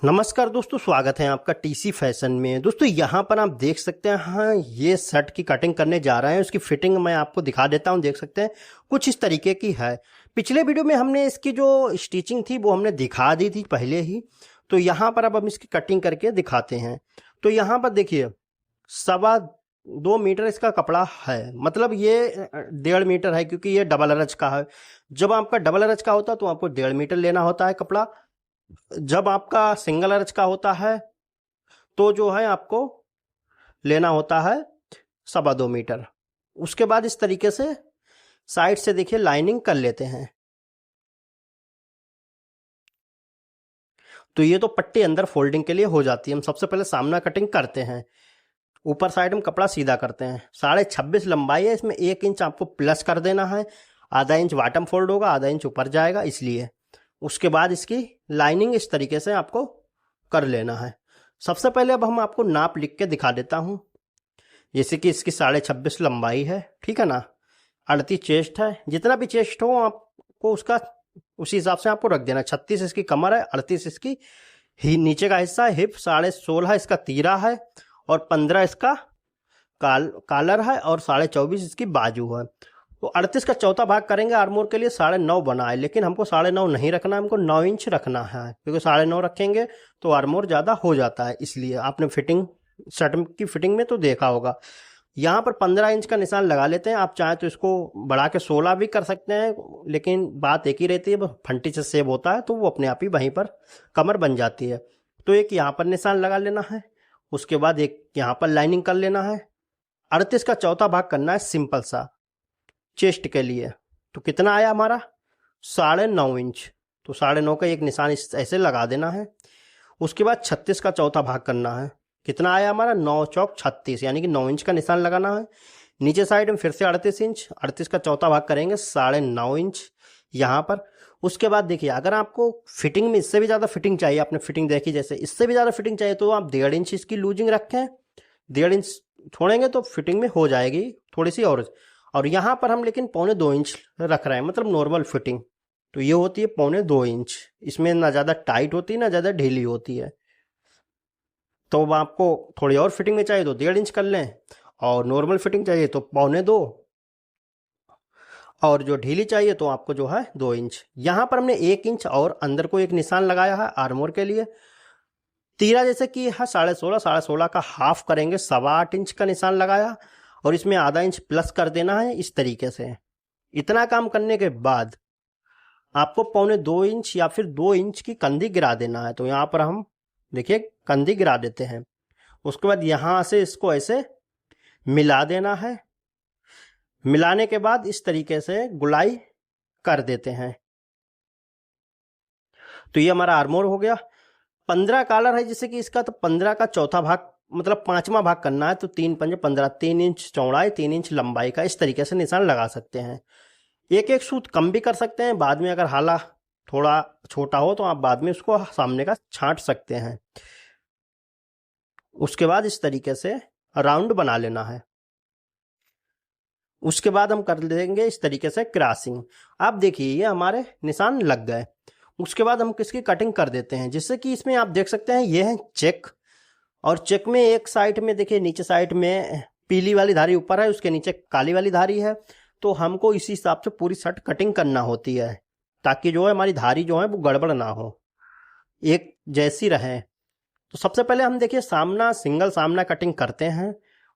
नमस्कार दोस्तों, स्वागत है आपका टीसी फैशन में। दोस्तों यहाँ पर आप देख सकते हैं, हाँ ये शर्ट की कटिंग करने जा रहे हैं। उसकी फिटिंग मैं आपको दिखा देता हूँ। देख सकते हैं कुछ इस तरीके की है। पिछले वीडियो में हमने इसकी जो स्टिचिंग थी वो हमने दिखा दी थी पहले ही। तो यहाँ पर अब हम इसकी कटिंग करके दिखाते हैं। तो यहाँ पर देखिए 2.25 मीटर इसका कपड़ा है, मतलब ये 1.5 मीटर है क्योंकि ये डबल अरज का है। जब आपका डबल अरज का होता है तो आपको 1.5 मीटर लेना होता है कपड़ा। जब आपका सिंगल अर्ज का होता है तो जो है आपको लेना होता है 2.25 मीटर। उसके बाद इस तरीके से साइड से देखिए लाइनिंग कर लेते हैं। तो ये तो पट्टी अंदर फोल्डिंग के लिए हो जाती है। हम सबसे पहले सामना कटिंग करते हैं। ऊपर साइड में कपड़ा सीधा करते हैं। 26.5 लंबाई है, इसमें 1 इंच आपको प्लस कर देना है। आधा इंच बॉटम फोल्ड होगा, आधा इंच ऊपर जाएगा इसलिए। उसके बाद इसकी लाइनिंग इस तरीके से आपको कर लेना है। सबसे पहले अब हम आपको नाप लिख के दिखा देता हूँ। जैसे कि इसकी 26.5 लंबाई है, ठीक है ना। 38 चेस्ट है। जितना भी चेस्ट हो आपको उसका उसी हिसाब से आपको रख देना। 36 इसकी कमर है, 38 इसकी ही नीचे का हिस्सा है। हिप 16.5 इसका तीरा है और 15 इसका कॉलर है और 24.5 इसकी बाजू है। तो 38 का चौथा भाग करेंगे आर्मोर के लिए 9.5 बना है, लेकिन हमको 9.5 नहीं रखना है, हमको 9 इंच रखना है। क्योंकि 9.5 रखेंगे तो आर्मोर ज़्यादा हो जाता है, इसलिए आपने फिटिंग शर्ट की फिटिंग में तो देखा होगा। यहाँ पर 15 इंच का निशान लगा लेते हैं। आप चाहें तो इसको बढ़ा के 16 भी कर सकते हैं, लेकिन बात एक ही रहती है, फंटी से सेव होता है तो वो अपने आप ही वहीं पर कमर बन जाती है। तो एक यहाँ पर निशान लगा लेना है। उसके बाद एक यहाँ पर लाइनिंग कर लेना है। 38 का चौथा भाग करना है सिंपल सा चेस्ट के लिए। तो कितना आया हमारा 9.5 इंच। तो 9.5 का एक निशान ऐसे लगा देना है। उसके बाद 36 का चौथा भाग करना है। कितना आया हमारा 9 चौक 36, यानी कि 9 इंच का निशान लगाना है। नीचे साइड में फिर से 38 इंच। 38 का चौथा भाग करेंगे 9.5 इंच यहाँ पर। उसके बाद देखिए, अगर आपको फिटिंग में इससे भी ज़्यादा फिटिंग चाहिए, आपने फिटिंग देखी जैसे इससे भी ज़्यादा फिटिंग चाहिए, तो आप 1.5 इंच इसकी लूजिंग रखें। 1.5 इंच छोड़ेंगे तो फिटिंग में हो जाएगी थोड़ी सी और यहाँ पर हम लेकिन 2.25 इंच रख रहे हैं, मतलब नॉर्मल फिटिंग। तो ये होती है 2.25 इंच। इसमें ना ज़्यादा टाइट होती है ना ज़्यादा ढीली होती है। तो अब आपको थोड़ी और फिटिंग में चाहिए तो 1.5 इंच कर लें, और नॉर्मल फिटिंग चाहिए तो 2.25, और जो ढीली चाहिए तो आपको जो है 2 इंच। यहाँ पर हमने 1 इंच और अंदर को एक निशान लगाया है आर्मोर के लिए। तीरा जैसे कि है 16.5 का हाफ करेंगे, 8.25 इंच का निशान लगाया और इसमें आधा इंच प्लस कर देना है इस तरीके से। इतना काम करने के बाद आपको 2.25 इंच या फिर 2 इंच की कंधी गिरा देना है। तो यहाँ पर हम देखिए कंधी गिरा देते हैं। उसके बाद यहाँ से इसको ऐसे मिला देना है। मिलाने के बाद इस तरीके से गुलाई कर देते हैं। तो ये हमारा आर्मोर हो गया। 15 कॉलर है जैसे कि इसका, तो 15 का चौथा भाग मतलब 5वां भाग करना है। तो 3 पंजे 15, 3 इंच चौड़ाई 3 इंच लंबाई का इस तरीके से निशान लगा सकते हैं। एक सूत कम भी कर सकते हैं बाद में, अगर हाला थोड़ा छोटा हो तो आप बाद में उसको सामने का छांट सकते हैं। उसके बाद इस तरीके से राउंड बना लेना है। उसके बाद हम कर देंगे इस तरीके से क्रॉसिंग। आप देखिए ये हमारे निशान लग गए। उसके बाद हम किसकी कटिंग कर देते हैं, जिससे कि इसमें आप देख सकते हैं ये है चेक, और चेक में एक साइड में देखिए नीचे साइड में पीली वाली धारी ऊपर है, उसके नीचे काली वाली धारी है। तो हमको इसी हिसाब से पूरी शर्ट कटिंग करना होती है, ताकि जो है हमारी धारी जो है वो गड़बड़ ना हो, एक जैसी रहे। तो सबसे पहले हम देखिए सामना सिंगल सामना कटिंग करते हैं।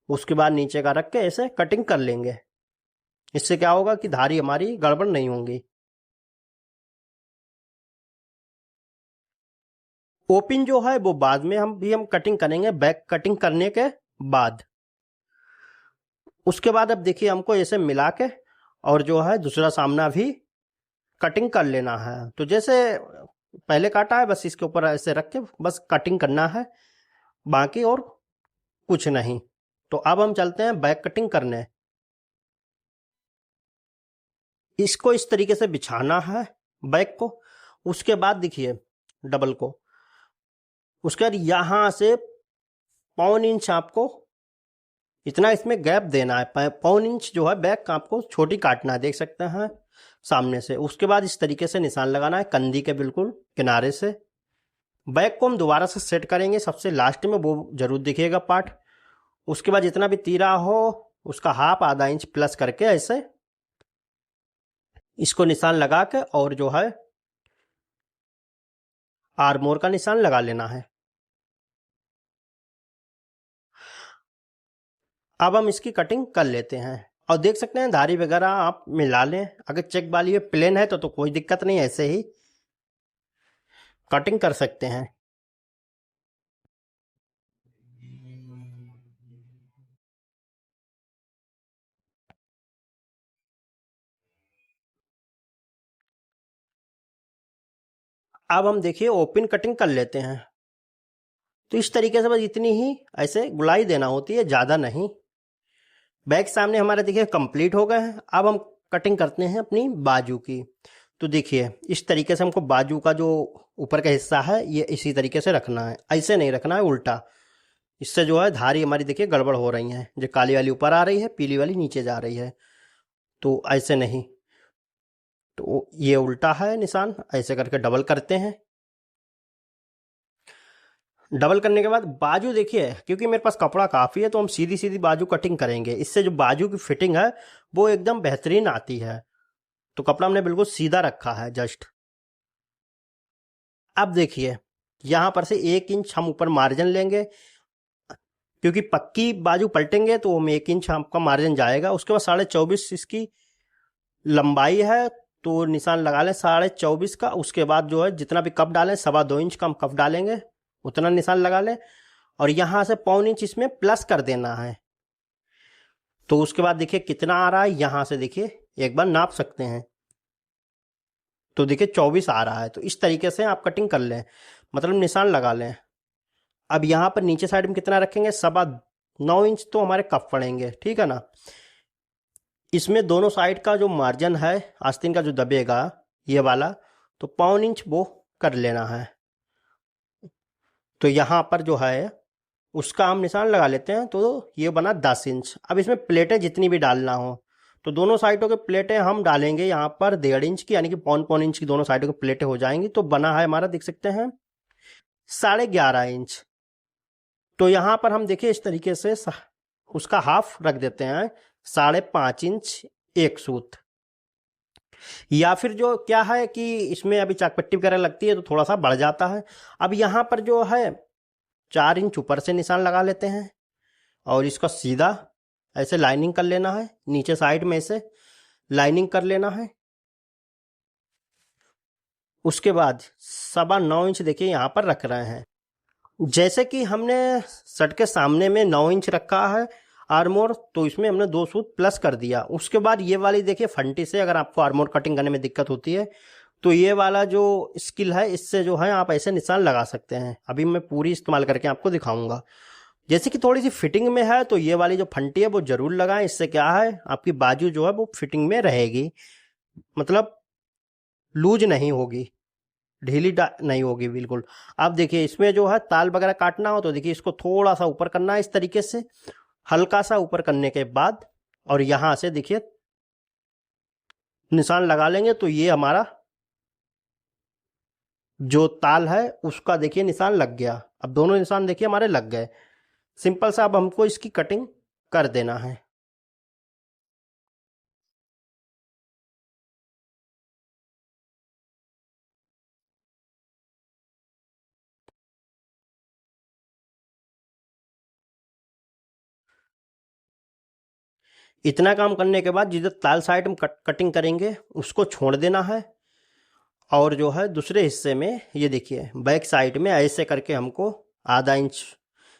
उसके बाद नीचे का रख के ऐसे कटिंग कर लेंगे। इससे क्या होगा कि धारी हमारी गड़बड़ नहीं होंगी। ओपन जो है वो बाद में हम कटिंग करेंगे, बैक कटिंग करने के बाद। उसके बाद अब देखिए हमको ऐसे मिला के और जो है दूसरा सामना भी कटिंग कर लेना है। तो जैसे पहले काटा है बस इसके ऊपर ऐसे रख के बस कटिंग करना है, बाकी और कुछ नहीं। तो अब हम चलते हैं बैक कटिंग करने। इसको इस तरीके से बिछाना है बैक को। उसके बाद देखिए डबल को, उसके बाद यहां से 1.25 इंच आपको इतना इसमें गैप देना है। 1.25 इंच जो है बैक आपको छोटी काटना है, देख सकते हैं सामने से। उसके बाद इस तरीके से निशान लगाना है कंधी के बिल्कुल किनारे से। बैक को हम दोबारा से सेट करेंगे, सबसे लास्ट में वो जरूर दिखेगा पार्ट। उसके बाद जितना भी तीरा हो उसका हाफ आधा इंच प्लस करके ऐसे इसको निशान लगा के और जो है आर्मोर का निशान लगा लेना है। अब हम इसकी कटिंग कर लेते हैं और देख सकते हैं धारी वगैरह आप मिला लें। अगर चेक वाली प्लेन है तो कोई दिक्कत नहीं, ऐसे ही कटिंग कर सकते हैं। अब हम देखिए ओपन कटिंग कर लेते हैं। तो इस तरीके से बस इतनी ही ऐसे गुलाई देना होती है, ज़्यादा नहीं। बैक सामने हमारे देखिए कंप्लीट हो गए हैं। अब हम कटिंग करते हैं अपनी बाजू की। तो देखिए इस तरीके से हमको बाजू का जो ऊपर का हिस्सा है ये इसी तरीके से रखना है, ऐसे नहीं रखना है उल्टा। इससे जो है धारी हमारी देखिए गड़बड़ हो रही है, जो काली वाली ऊपर आ रही है पीली वाली नीचे जा रही है, तो ऐसे नहीं। तो ये उल्टा है निशान, ऐसे करके डबल करते हैं। डबल करने के बाद बाजू देखिए, क्योंकि मेरे पास कपड़ा काफ़ी है तो हम सीधी सीधी बाजू कटिंग करेंगे। इससे जो बाजू की फिटिंग है वो एकदम बेहतरीन आती है। तो कपड़ा हमने बिल्कुल सीधा रखा है जस्ट। अब देखिए यहाँ पर से 1 इंच हम ऊपर मार्जिन लेंगे, क्योंकि पक्की बाजू पलटेंगे तो हम 1 इंच आपका मार्जिन जाएगा। उसके बाद 24.5 इसकी लंबाई है, तो निशान लगा लें 24.5 का। उसके बाद जो है जितना भी कप डालें 2.25 इंच का हम कप डालेंगे, उतना निशान लगा लें। और यहाँ से 0.25 इंच इसमें प्लस कर देना है। तो उसके बाद देखिए कितना आ रहा है, यहाँ से देखिए एक बार नाप सकते हैं। तो देखिए 24 आ रहा है। तो इस तरीके से आप कटिंग कर लें, मतलब निशान लगा लें। अब यहाँ पर नीचे साइड में कितना रखेंगे, 9.25 इंच तो हमारे कप पड़ेंगे, ठीक है ना। इसमें दोनों साइड का जो मार्जिन है आस्तीन का जो दबेगा ये वाला, तो 0.25 इंच वो कर लेना है। तो यहाँ पर जो है उसका हम निशान लगा लेते हैं। तो ये बना 10 इंच। अब इसमें प्लेटें जितनी भी डालना हो तो दोनों साइडों के प्लेटें हम डालेंगे यहाँ पर 1.5 इंच की, यानी कि 0.25 इंच की दोनों साइडों की प्लेटें हो जाएंगी। तो बना है हमारा, देख सकते हैं 11.5 इंच। तो यहाँ पर हम देखिए इस तरीके से उसका हाफ रख देते हैं, 5.5 इंच एक सूत। या फिर जो क्या है कि इसमें अभी चाक पट्टी वगैरह लगती है तो थोड़ा सा बढ़ जाता है। अब यहाँ पर जो है 4 इंच ऊपर से निशान लगा लेते हैं और इसका सीधा ऐसे लाइनिंग कर लेना है, नीचे साइड में से लाइनिंग कर लेना है। उसके बाद 9.25 इंच देखिए यहाँ पर रख रहे हैं। जैसे कि हमने शर्ट के सामने में 9 इंच रखा है आर्मोर, तो इसमें हमने 2 सूत प्लस कर दिया। उसके बाद ये वाली देखिए फंटी से अगर आपको आर्मोर कटिंग करने में दिक्कत होती है तो ये वाला जो स्किल है इससे जो है आप ऐसे निशान लगा सकते हैं। अभी मैं पूरी इस्तेमाल करके आपको दिखाऊंगा। जैसे कि थोड़ी सी फिटिंग में है तो ये वाली जो फंटी है वो जरूर लगाएं। इससे क्या है आपकी बाजू जो है वो फिटिंग में रहेगी, मतलब लूज नहीं होगी, ढीली नहीं होगी बिल्कुल। अब देखिए इसमें जो है ताल वगैरह काटना हो तो देखिए इसको थोड़ा सा ऊपर करना है इस तरीके से, हल्का सा ऊपर करने के बाद और यहां से देखिए निशान लगा लेंगे। तो ये हमारा जो ताल है उसका देखिए निशान लग गया। अब दोनों निशान देखिए हमारे लग गए। सिंपल सा अब हमको इसकी कटिंग कर देना है। इतना काम करने के बाद जिधर ताल साइड में कटिंग करेंगे उसको छोड़ देना है। और जो है दूसरे हिस्से में ये देखिए बैक साइड में ऐसे करके हमको आधा इंच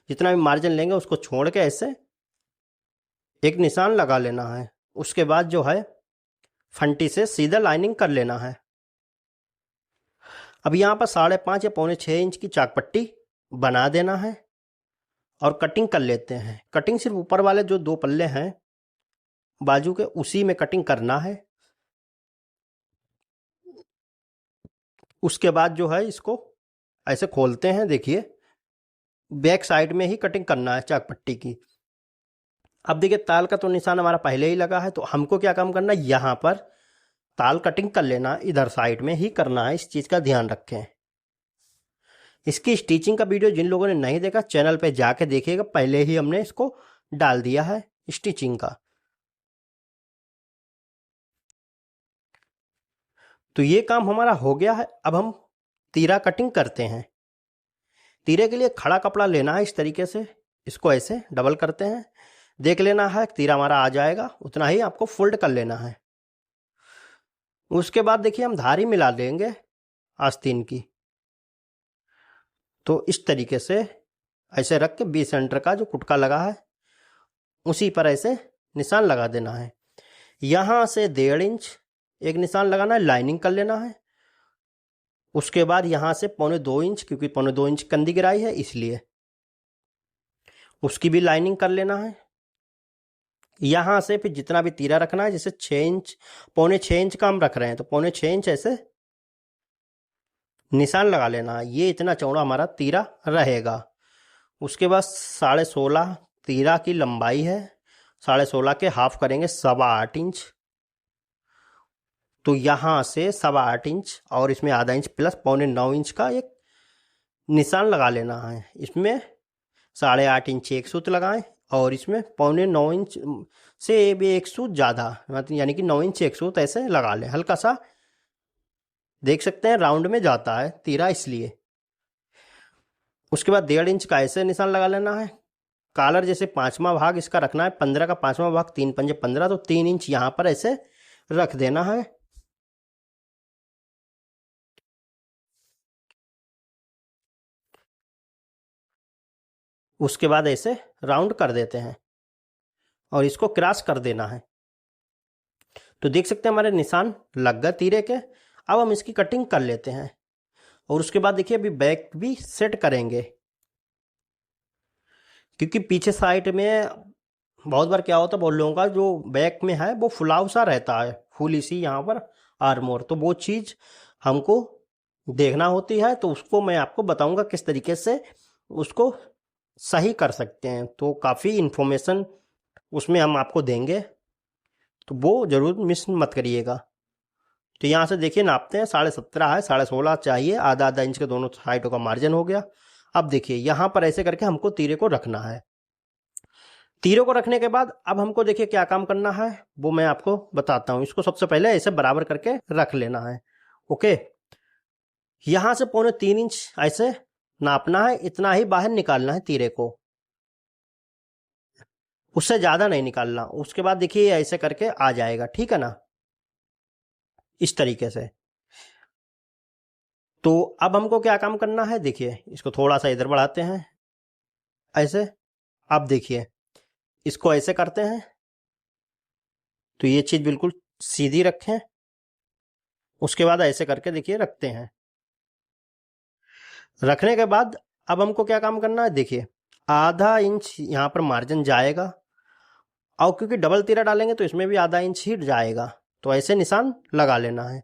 जितना भी मार्जिन लेंगे उसको छोड़ के ऐसे एक निशान लगा लेना है। उसके बाद जो है फंटी से सीधा लाइनिंग कर लेना है। अब यहाँ पर 5.5 या 5.25 इंच की चाक पट्टी बना देना है और कटिंग कर लेते हैं। कटिंग सिर्फ ऊपर वाले जो 2 पल्ले हैं बाजू के उसी में कटिंग करना है। उसके बाद जो है इसको ऐसे खोलते हैं, देखिए बैक साइड में ही कटिंग करना है चाक पट्टी की। अब देखिए ताल का तो निशान हमारा पहले ही लगा है, तो हमको क्या काम करना है, यहाँ पर ताल कटिंग कर लेना, इधर साइड में ही करना है। इस चीज़ का ध्यान रखें। इसकी स्टिचिंग का वीडियो जिन लोगों ने नहीं देखा चैनल पे जाके देखिएगा, पहले ही हमने इसको डाल दिया है स्टिचिंग का। तो ये काम हमारा हो गया है। अब हम तीरा कटिंग करते हैं। तीरे के लिए खड़ा कपड़ा लेना है इस तरीके से, इसको ऐसे डबल करते हैं, देख लेना है तीरा हमारा आ जाएगा, उतना ही आपको फोल्ड कर लेना है। उसके बाद देखिए हम धारी मिला लेंगे आस्तीन की। तो इस तरीके से ऐसे रख के 20 सेंटर का जो कुटका लगा है उसी पर ऐसे निशान लगा देना है। यहाँ से 1.5 इंच एक निशान लगाना है, लाइनिंग कर लेना है। उसके बाद यहाँ से 1.25 इंच, क्योंकि 1.25 इंच कंदी गिराई है इसलिए उसकी भी लाइनिंग कर लेना है। यहाँ से फिर जितना भी तीरा रखना है, जैसे 6 इंच 6.25 इंच का हम रख रहे हैं तो 6.25 इंच ऐसे निशान लगा लेना है। ये इतना चौड़ा हमारा तीरा रहेगा। उसके बाद 16.5 तीरा की लंबाई है, 16.5 के हाफ करेंगे 8.25 इंच। तो यहाँ से 8.25 इंच और इसमें आधा इंच प्लस 9.25 इंच का एक निशान लगा लेना है। इसमें 8.5 इंच एक सूत लगाएं और इसमें 9.25 इंच से भी एक सूत ज़्यादा, मतलब यानी कि 9 इंच एक सूत ऐसे लगा लें। हल्का सा देख सकते हैं राउंड में जाता है तीरा इसलिए। उसके बाद 1.5 इंच का ऐसे निशान लगा लेना है। कॉलर जैसे 5वां भाग इसका रखना है, 15 का 5वां भाग 3 पंजे 15, तो 3 इंच यहाँ पर ऐसे रख देना है। उसके बाद ऐसे राउंड कर देते हैं और इसको क्रॉस कर देना है। तो देख सकते हैं हमारे निशान लग गए तीरे के। अब हम इसकी कटिंग कर लेते हैं और उसके बाद देखिए अभी बैक भी सेट करेंगे, क्योंकि पीछे साइड में बहुत बार क्या होता है, बहुत लोगों का जो बैक में है वो फुलाव सा रहता है, फुली सी यहाँ पर आर्मोर, तो वो चीज़ हमको देखना होती है। तो उसको मैं आपको बताऊंगा किस तरीके से उसको सही कर सकते हैं। तो काफ़ी इन्फॉर्मेशन उसमें हम आपको देंगे, तो वो ज़रूर मिस मत करिएगा। तो यहाँ से देखिए नापते हैं, 17.5 है, 16.5 चाहिए, आधा आधा इंच के दोनों साइडों का मार्जिन हो गया। अब देखिए यहाँ पर ऐसे करके हमको तीरे को रखना है। तीरे को रखने के बाद अब हमको देखिए क्या काम करना है वो मैं आपको बताता हूँ। इसको सबसे पहले ऐसे बराबर करके रख लेना है। ओके, यहाँ से 3.25 इंच ऐसे नापना है, इतना ही बाहर निकालना है तीरे को, उससे ज़्यादा नहीं निकालना। उसके बाद देखिए ऐसे करके आ जाएगा, ठीक है ना, इस तरीके से। तो अब हमको क्या काम करना है, देखिए इसको थोड़ा सा इधर बढ़ाते हैं ऐसे। अब देखिए इसको ऐसे करते हैं तो ये चीज़ बिल्कुल सीधी रखें। उसके बाद ऐसे करके देखिए रखते हैं। रखने के बाद अब हमको क्या काम करना है, देखिए आधा इंच यहाँ पर मार्जिन जाएगा, और क्योंकि डबल तीरा डालेंगे तो इसमें भी आधा इंच ही जाएगा, तो ऐसे निशान लगा लेना है।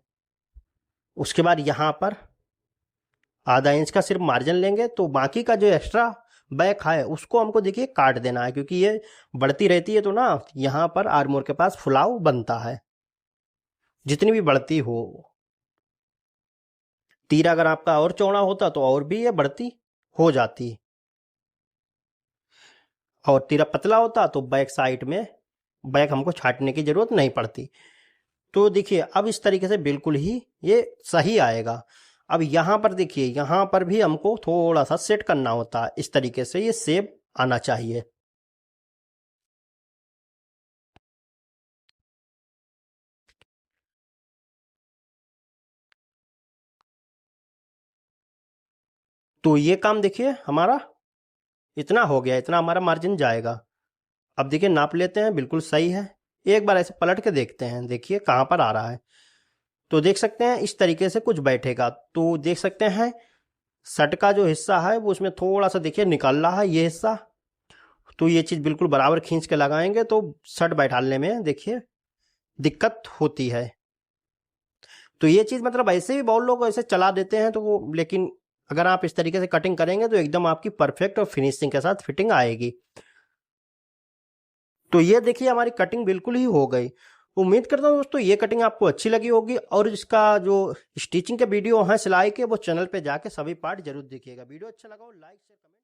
उसके बाद यहाँ पर आधा इंच का सिर्फ मार्जिन लेंगे, तो बाकी का जो एक्स्ट्रा बैक है उसको हमको देखिए काट देना है, क्योंकि ये बढ़ती रहती है तो ना यहाँ पर आर्मोर के पास फुलाव बनता है, जितनी भी बढ़ती हो। तीरा अगर आपका और चौड़ा होता तो और भी ये बढ़ती हो जाती, और तीरा पतला होता तो बैक साइड में बैक हमको छाटने की जरूरत नहीं पड़ती। तो देखिए अब इस तरीके से बिल्कुल ही ये सही आएगा। अब यहाँ पर देखिए, यहाँ पर भी हमको थोड़ा सा सेट करना होता है, इस तरीके से ये शेप आना चाहिए। तो ये काम देखिए हमारा इतना हो गया, इतना हमारा मार्जिन जाएगा। अब देखिए नाप लेते हैं, बिल्कुल सही है। एक बार ऐसे पलट के देखते हैं, देखिए कहाँ पर आ रहा है। तो देख सकते हैं इस तरीके से कुछ बैठेगा। तो देख सकते हैं शर्ट का जो हिस्सा है वो उसमें थोड़ा सा देखिए निकल रहा है ये हिस्सा। तो ये चीज़ बिल्कुल बराबर खींच के लगाएंगे तो शर्ट बैठाने में देखिए दिक्कत होती है। तो ये चीज़ मतलब ऐसे भी बहुत लोग ऐसे चला देते हैं तो वो, लेकिन अगर आप इस तरीके से कटिंग करेंगे तो एकदम आपकी परफेक्ट और फिनिशिंग के साथ फिटिंग आएगी। तो ये देखिए हमारी कटिंग बिल्कुल ही हो गई। उम्मीद करता हूँ दोस्तों ये कटिंग आपको अच्छी लगी होगी, और इसका जो स्टिचिंग के वीडियो हैं सिलाई के, वो चैनल पे जाके सभी पार्ट जरूर देखिएगा। वीडियो अच्छा लगा हो लाइक शेयर कमेंट।